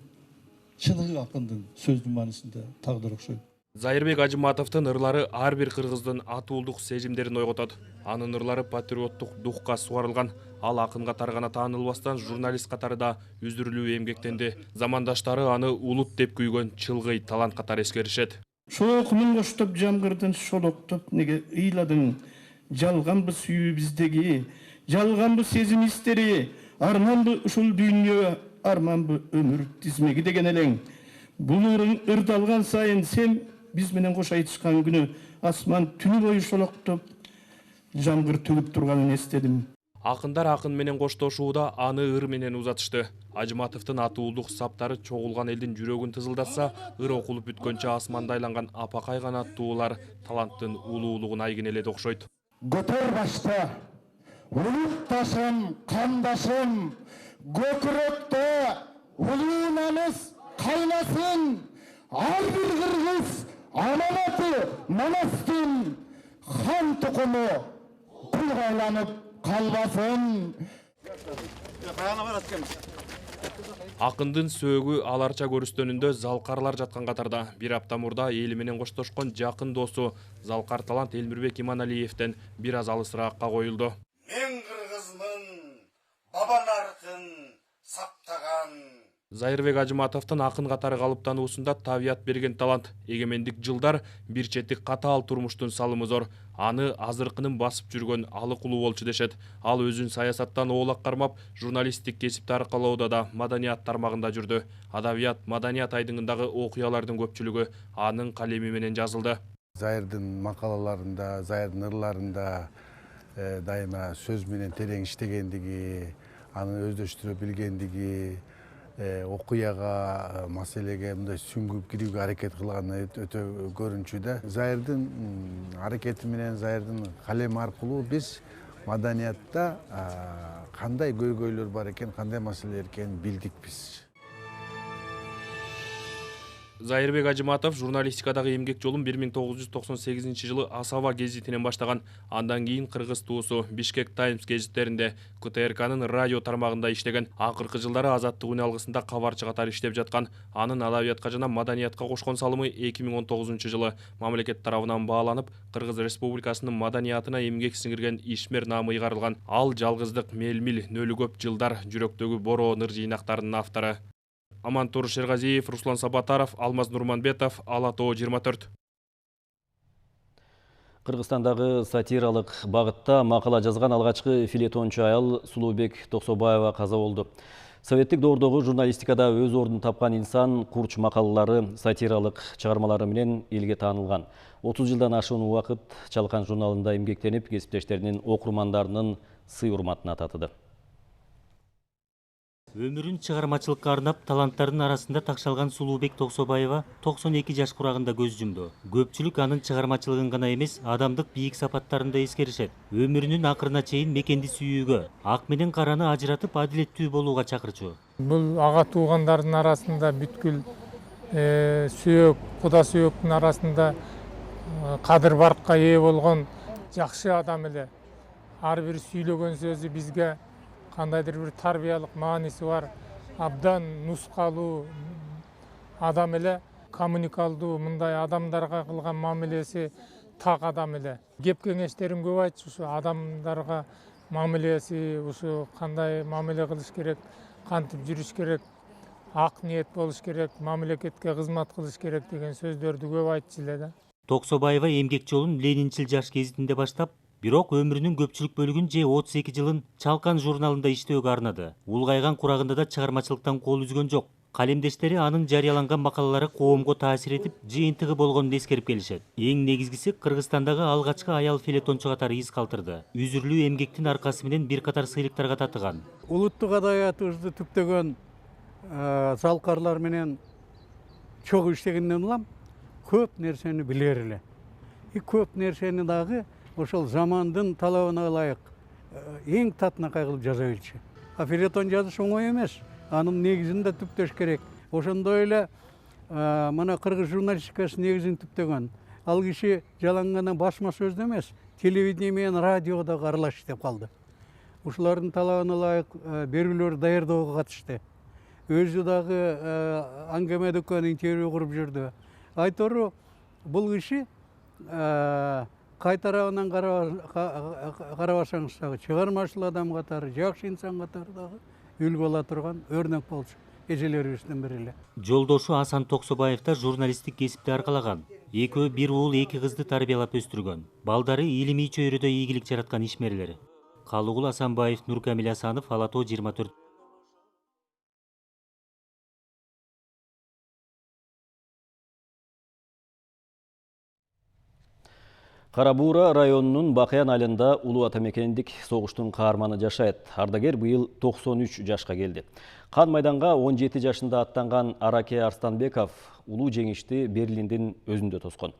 чыныгы акындын сөздүн маанисинде тагдыр окшойт. Зайырбек Ажыматовдун ырлары ар бир кыргыздын атуулдук сезимдерин ойготот. Анын ырлары патриоттук духка сугарылган. Ал акынга таргана таанылбастан журналист катары да үздүрүлүү эмгектенди. Замандаштары аны улут деп күйгөн чылгый талант катары эскеришет. Шоокунун коштоп жамгырдын шолоктоп неге ыйладың. Жалганбы сүйүү биздеги, жалганбы сезим истери, арманбы ушул дүйнө, арманбы өмүр тизмеги деген элең. Бул ырдалган сайын сен биз менен кош айтышкан күнү асман түнү бою шолоктоп жамгыр төгүп турганын эстедим. Акындар акын менен коштошууда аны ыр менен узатышты. Ажыматовдун атуулдук саптары чогулган элдин жүрөгүн тызылдатса, ыр окулуп бүткөнчө асманда айланган апакай канаттуулар таланттын улуулугун айгинеледи окшойт. Көтөр башта, улут ташым, кандашым, көкүрөктө улуу намыс кайнасын, ар бир кыргыз аманаты манастын, хан тукуму кулга айланып калбасын. Акындын сөөгү аларча көрүстөнүндө залкарлар жаткан катарда. Бир апта мурда эли менен коштошкон жакын досу залкар талант Элмирбек Иманалиевден бир аз алысыраакка коюлду. Мен кыргызмын, баба наркын сактаган. Зайырбек Ажыматовдун акын катары калыптануусунда табият берген талант. Эгемендик жылдар бир чети катаал турмуштун салымы зор. Аны азыркынын басып жүргөн алык улуу болчу дешет. Ал өзүн саясаттан оолак кармап, журналисттик кесипти аркалоодо да маданият тармагында жүрдү. Адабият, маданият айдыңындагы окуялардын көпчүлүгү анын калеми менен жазылды. Зайырдын макалаларында, Зайырдын ырларында дайыма сөз менен терең иштегендиги, аны өздөштүрө билгендиги, окуяга, маселеге мындай сүңгүп кирүүгө аракет кылганы өтө көрүнчүдө. Зайырдын аракети менен, Зайырдын калеми аркылуу биз маданиятта кандай көйгөйлөр бар экен, кандай маселелер экенин билдик биз. Зайырбек Ажыматов журналистикадагы эмгек жолун 1998 Асава гезитинен баштаган. Андан кийин Кыргыз туусу Бишкек Таймс гезиттеринде, КТРКнын радио тармагында иштеген. Акыркы жылдары Азаттык үн алгысында кабарчы катары иштеп жаткан. Анын адабиятка жана маданиятка кошкон салымы 2019 мамлекет тарабынан бааланып, Кыргыз Республикасынын маданиятына эмгек сиңирген ишмер наамы ыйгарылган. Ал жалгыздык, мелмил, нөлү көп жылдар, жүрөктөгү бороо ныр жыйнактарынын автору. Амантур Шергазиев, Руслан Сабатаров, Алмаз Нурманбетов, Ала Тоо 24. Кыргызстандагы сатиралык багытта макала жазган алгачкы филетончу аял Сулуубек Токсобаева каза болду. Советтик доордогу журналистикада өз ордун тапкан инсан курч макалалары, сатиралык чыгармалары менен элге таанылган. 30 жылдан ашуун убакыт Чалкан журналында эмгектенип, кесиптештеринин, окурмандарынын сый-урматына татыды. Өмүрүн чыгармачылыкка арнап, таланттардын арасында такшалган Сулуубек Токсобаева 92 жаш курагында көз жумду. Көпчүлүк анын чыгармачылыгын гана эмес, адамдык бийик сапаттарын да эскеришет. Өмүрүнүн акырына чейин мекенди сүйүүгө, ак менен караны ажыратып адилеттүү болууга чакырчу. Бул ага туугандардын арасында бүткүл сүйөк, куда сүйөктүн арасында кадыр-баркка ээ болгон жакшы адам эле. Ар бир сүйлөгөн сөзү бизге кандайдыр бир тарбиялык мааниси бар, абдан нускалуу адам эле, коммуникалдуу, мындай адамдарга кылган мамилеси так адам эле. Кеп кеңештерин көп айтчу, ушу адамдарга мамилеси, ушу кандай мамиле кылыш керек, кантип жүрүш керек, ак ниет болуш керек, мамлекетке кызмат кылыш керек деген сөздөрдү көп айтчу эле да. Токсобаева эмгек жолун Ленинчил жаш гезитинде баштап, бирок өмүрүнүн көпчүлүк бөлүгүн 32 жылын Чалкан журналында иштөөгө арнады. Улгайган курагында да чыгармачылыктан кол үзгөн жок. Калемдештери анын жарыяланган макалалары коомго таасир этип, жыйынтыгы болгонун эскерип келишет. Эң негизгиси Кыргызстандагы алгачкы аял филетончу катары из калтырды. Үзүрлүү эмгектин аркасы менен бир катар сыйлыктарга татыган. Улуттук адабиятыбызды түптөгөн залкарлар менен чогуу иштегенден улам көп нерсени билер эле. Көп нерсени дагы ошол замандын талабына ылайык эң татынакай кылып жаза билчү. Филетон жазыш оңой эмес. Анын негизин да түптөш керек. Ошондой эле мына кыргыз журналистикасы негизин түптөгөн. Ал киши жалаң гана басма сөздө эмес, телевидение менен радиого дагы аралаш иштеп калды. Ушулардын талабына ылайык берүүлөр даярдоого катышты. Өзү дагы аңгеме дүкөнүн интервью куруп жүрдү. Айтору бул киши кай тарабынан карабасаңыз дагы чыгармачыл адам катары, жакшы инсан катары дагы үлгү ала турган өрнөк болчу эжелерибиздин бири эле. Жолдошу Асан Токсобаев да журналисттик кесипти аркалаган. Экөө бир уул, эки кызды тарбиялап өстүргөн. Балдары илимий чөйрөдө ийгилик жараткан ишмерлер. Калыгул Асанбаев, Нуркамил Асанов, Ала Тоо 24. Кара Буура районунун Бакыян айылында улуу ата мекендик согуштун каарманы жашайт. Ардагер быйыл 93 жашка келди. Кан майданга 17 жашында аттанган Араке Арстанбеков улуу жеңишти Берлиндин өзүндө тоскон.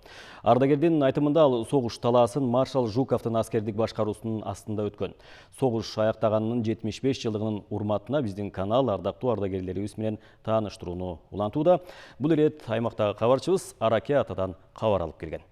Ардагердин айтымында ал согуш талаасын маршал Жуковдун аскердик башкаруусунун астында өткөн. Согуш аяктаганынын 75 жылдыгынын урматына биздин канал ардактуу ардагерлерибиз менен тааныштырууну улантууда. Бул ирет аймактагы кабарчыбыз Араке атадан кабар алып келген.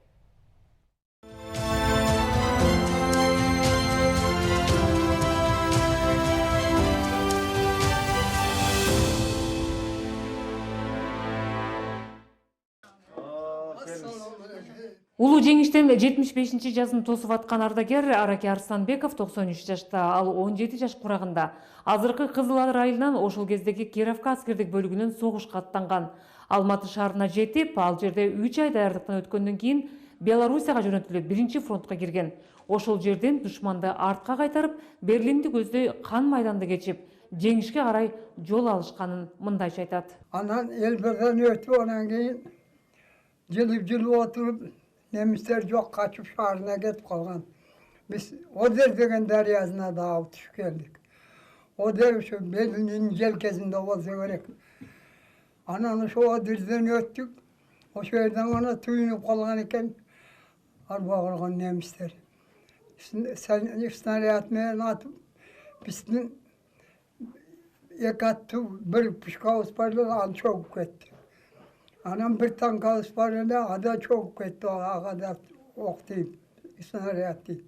Улуу жеңиштен 75 жазын тосуп аткан ардагер Араке Арстанбеков 93 жашта, ал 17 жаш курагында азыркы Кызыл Ар айылынан ошол кездеги Кировка аскердик бөлүгүнөн согушка аттанган. Алматы шаарына жетип, ал жерде 3 ай даярдыктан өткөндөн кийин Белоруссияга жөнөтүлүп, 1-фронтко кирген. Ошол жерден душманды артка кайтарып, Берлинди көздөй кан майданды кечип, жеңишке карай жол алышканын мындайча айтат. Анан Элберден өтүп, анан кийин жылып отуруп, немистер жок, качып шаарына кетип калган. Biz Oder деген darıyasına da düşüp geldik. Oder şu belinin jelkezinde olsa gerek. Ananı şu Oder'den öttük. O yerden ona tüyünüp kalgan eken arba kırgan nemisler. Sen snaryat meylen atıp bizden yakattı bir puşkavuz parla al çok etti. Anam bir tankavuz parla ada çok etti. Ağada oktayıp snaryat değil.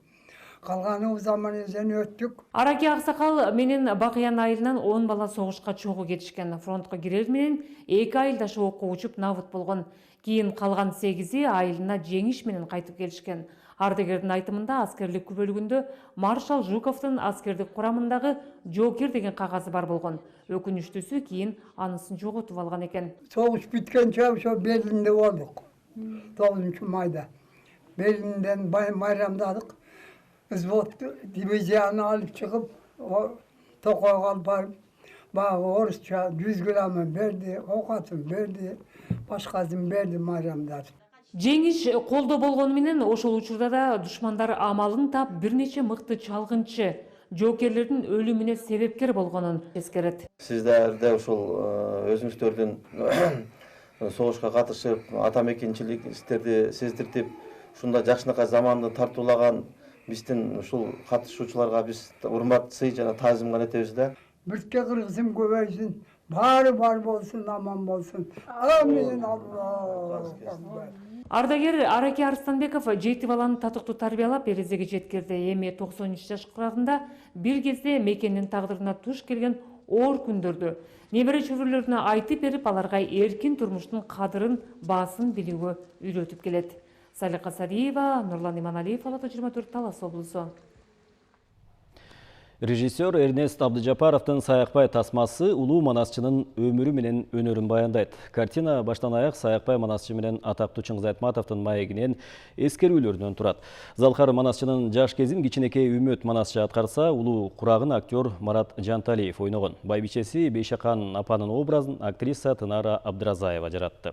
Kalganı o zaman ezen öttük. Араке Аксакал менен Бакыян айылынан 10 бала согушка чогуу кетишкен. Фронтко кирер менен 2 айылдаш окко учуп набыт болгон. Кийин калган 8-и айылына жеңиш менен кайтып келишкен. Ардагердин айтымында аскерлик күбөлүгүндө маршал Жуковдун аскердик курамындагы Жокер деген кагазы бар болгон. Өкүнүчтүүсү кийин анысын жоготуп алган экен. Soğuş bitkence ошо Berlin'de olduk. 9 mayda. Berlin'den bayramdadık. Взвод дивизияны алып чыгып, Токойго алып барып, баягы орусча 100 грамм берди, окатын берди, башкасын берди майрамдар. Жеңиш колдо болгону менен ошол учурда да душмандар амалын тап бир нече мыкты чалгынчы жоокерлердин өлүмүнө себепкер болгонун эскерет. Сиздер де ошол өзүңүздөрдүн согушка катышып, атамекенчилик истерди сездиртип, ушундай жакшынакай заманды тартуулаган биздин ушул катышуучуларга биз урмат, сый жана таазим этебиз да. Бүртке кыргызым көбөйсүн, баары бар болсун, аман болсун. Амин, Аллах. Ардагер Араке Арстанбеков 7 баланы татыктуу тарбиялап эрезеге жеткирди. Эми 93 жаш кырагында бир кезде мекендин тагдырына туш келген оор күндөрдү небере чөбүрлөрүнө айтып берип, аларга эркин турмуштун кадырын, баасын билүүгө үйрөтүп келет. Салика Сариева, Нурлан Иманалиев, Ала 24, Талас облусу. Режиссер Эрнест Абдыжапаровдун Саякбай тасмасы улуу манасчынын өмүрү менен өнөрүн баяндайт. Картина баштан аяк Саякбай манасчы менен атактуу Чыңгыз Айтматовдун маегинен эскерүүлөрүнөн турат. Залкар манасчынын жаш кезин кичинекей Үмөт манасчы аткарса, улуу курагын актер Марат Жанталиев ойногон. Байбичеси Бейшакан апанын образын актриса Тынара Абдыразаева жаратты.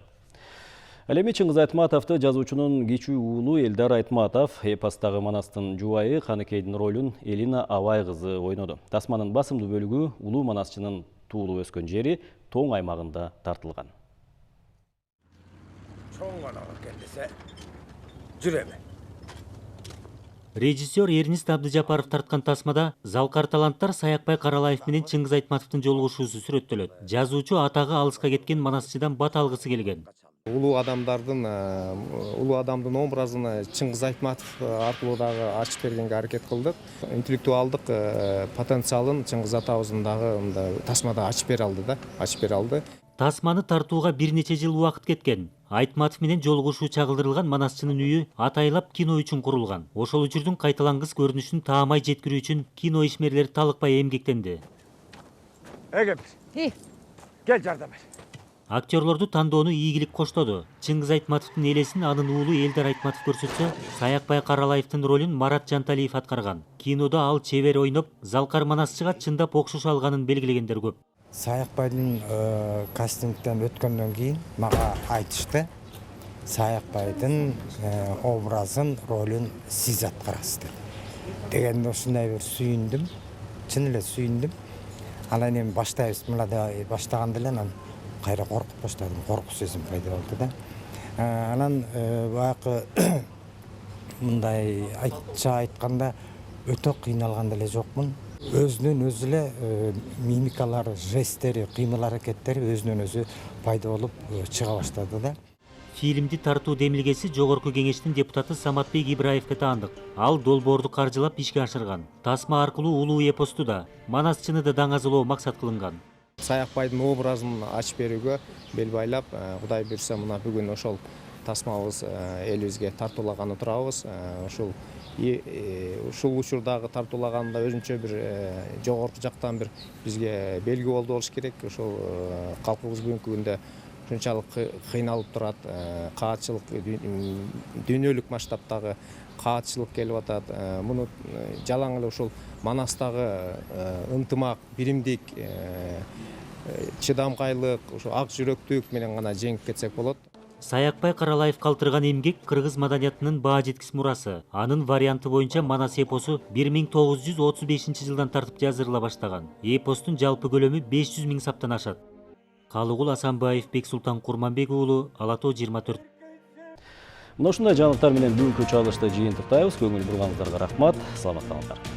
Ал эми Чыңгыз Айтматовду жазуучунун кичүү уулу Элдар Айтматов эпостагы манастын жубайы Каныкейдин ролун Элина Абай кызы ойноду. Тасманын басымдуу бөлүгү улуу манасчынын туулуп өскөн жери Тоң аймагында тартылган. Режиссер Эрнест Абдыжапаров тарткан тасмада залкар таланттар Саякбай Каралаев менен Чыңгыз Айтматовдун жолугушуусу сүрөттөлөт. Жазуучу атагы алыска кеткен манасчыдан бат алгысы келген. Улуу адамдын образын Чыңгыз Айтматов аркылуу дагы ачып бергенге аракет кылдык. Интеллектуалдык потенциалын Чыңгыз атабыздын дагы тасмада ачып бере алды. Тасманы тартууга бир нече жыл убакыт кеткен. Айтматов менен жолугушуу чагылдырылган манасчынын үйү атайлап кино үчүн курулган. Ошол учурдун кайталангыс көрүнүшүн таамай жеткирүү үчүн кино ишмерлери талыкпай эмгектенди. Гел жардам бер. Актерлорду тандоону ийгилик коштоду. Чыңгыз Айтматовдун элесин анын уулу Элдар Айтматов көрсөтсө, Саякбай Каралаевдин ролун Марат Жанталиев аткарган. Кинодо ал чебер ойноп, залкар манасчыга чындап окшош алганын белгилегендер көп. Саякбайдын кастингден өткөндөн кийин мага айтышты. Саякбайдын образын, ролун сиз аткарасыз деп. Дегенде ушундай бир сүйүндүм. Чын эле сүйүндүм. Анан эми баштайбыз, мынада баштаганда эле анан кайра коркуп баштадым, коркуу сезим пайда болду да. Анан баягы мындай айтча айтканда өтө кыйналган деле жокмун. Өзүнүн өзү эле мимикалары, жесттери, кыймыл аракеттери өзүнүн өзү пайда болуп чыга баштады да. Фильмди тартуу демилгеси Жогорку кеңештин депутаты Саматбек Ибраевке таандык. Ал долбоорду каржылап ишке ашырган. Тасма аркылуу улуу эпосту да, манасчыны да даңазалоо максат кылынган. Саякбайдын образын ачып берүүгө бел байлап, Кудай буйрса мына бүгүн ошол тасмабыз элибизге тартуулаганы турабыз. Ушул учурдагы тартуулаганда өзүнчө бир жогорку жактан бир бизге белги болду болуш керек. Ошол калкыбыз бүгүнкү күндө ушунчалык кыйналып турат, каатчылык, дүйнөлүк масштабтагы каатчылык келип атат. Муну жалаң эле ушул манастагы ынтымак, биримдик, чыдамкайлык, ошо ак жүрөктүк менен гана жеңип кетсек болот. Саякбай Каралаев калтырган эмгек кыргыз маданиятынын баа жеткис мурасы. Анын варианты боюнча Манас эпосу 1935 жылдан тартып жазырыла баштаган. Эпостун жалпы көлөмү 500 000 саптан ашат. Калыгул Асанбаев, Бексултан Курманбек уулу, Ала Тоо 24. Мына ушундай жаңылыктар менен бүгүнкү чалышты жыйынтыктайбыз. Көңүл бурганыңыздарга рахмат. Саламат калыңыздар.